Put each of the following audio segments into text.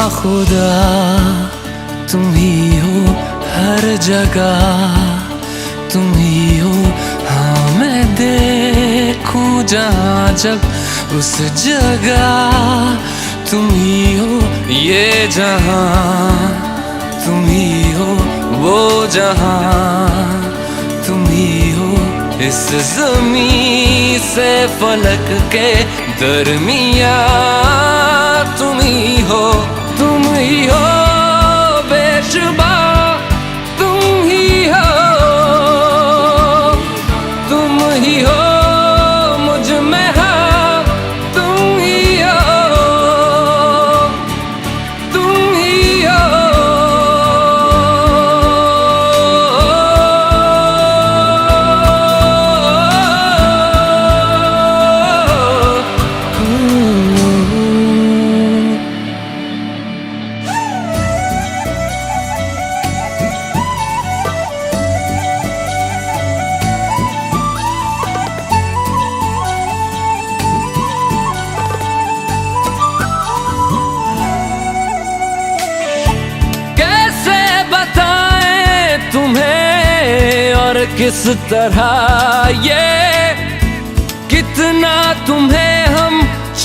बाखुदा तुम ही हो हर जगह, तुम ही हो। हाँ मैं देखूं जहाँ जब उस जगह तुम ही हो। ये जहाँ तुम ही हो, वो जहाँ तुम ही हो। इस ज़मीं से फलक के दरमियाँ तुम ही हो, तुम ही हो बेशुबा, तुम ही हो, तुम ही हो मुझ में हाँ, तुम ही हो, तुम ही हो। किस तरह ये कितना तुम्हें हम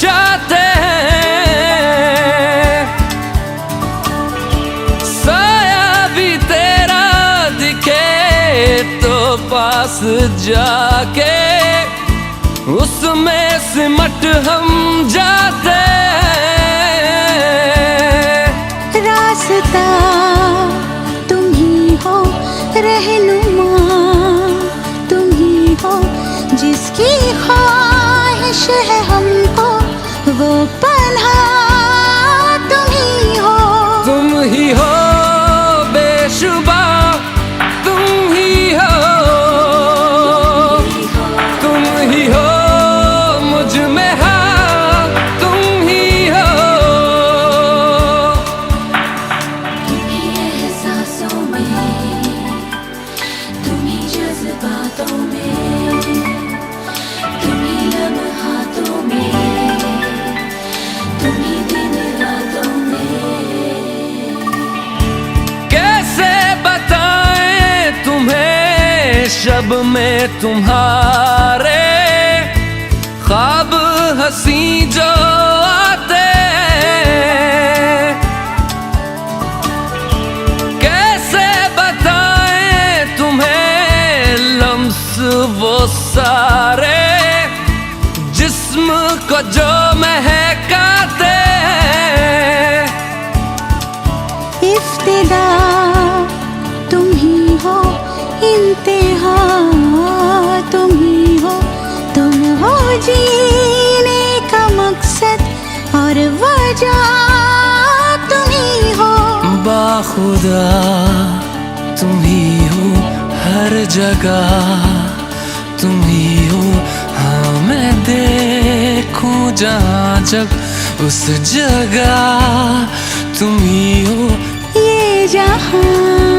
चाहते हैं। साया भी तेरा दिखे तो पास जाके उसमें सिमट हम जाते हैं। रास्ता तुम ही हो, रहनुमा जिसकी ख्वाहिश है हमको, वो पन्हा तुम ही हो। तुम ही हो बेशुबा, तुम ही हो, तुम ही हो मुझ में हाँ, तुम ही हो। तुम ही एहसासों में, तुम ही जज्बातों में, शब में तुम्हारे ख्वाब हंसी जो आते, कैसे बताएं तुम्हें लम्स वो सारे जिस्म को जो महकाते। इफ्तिदा तुम ही हो, इंतहा तुम ही हो, तुम हो जीने का मकसद और वजह तुम ही हो। बाखुदा तुम ही हो हर जगह, तुम ही हो। हाँ मैं देखूं जहाँ जब उस जगह तुम ही हो। ये जहाँ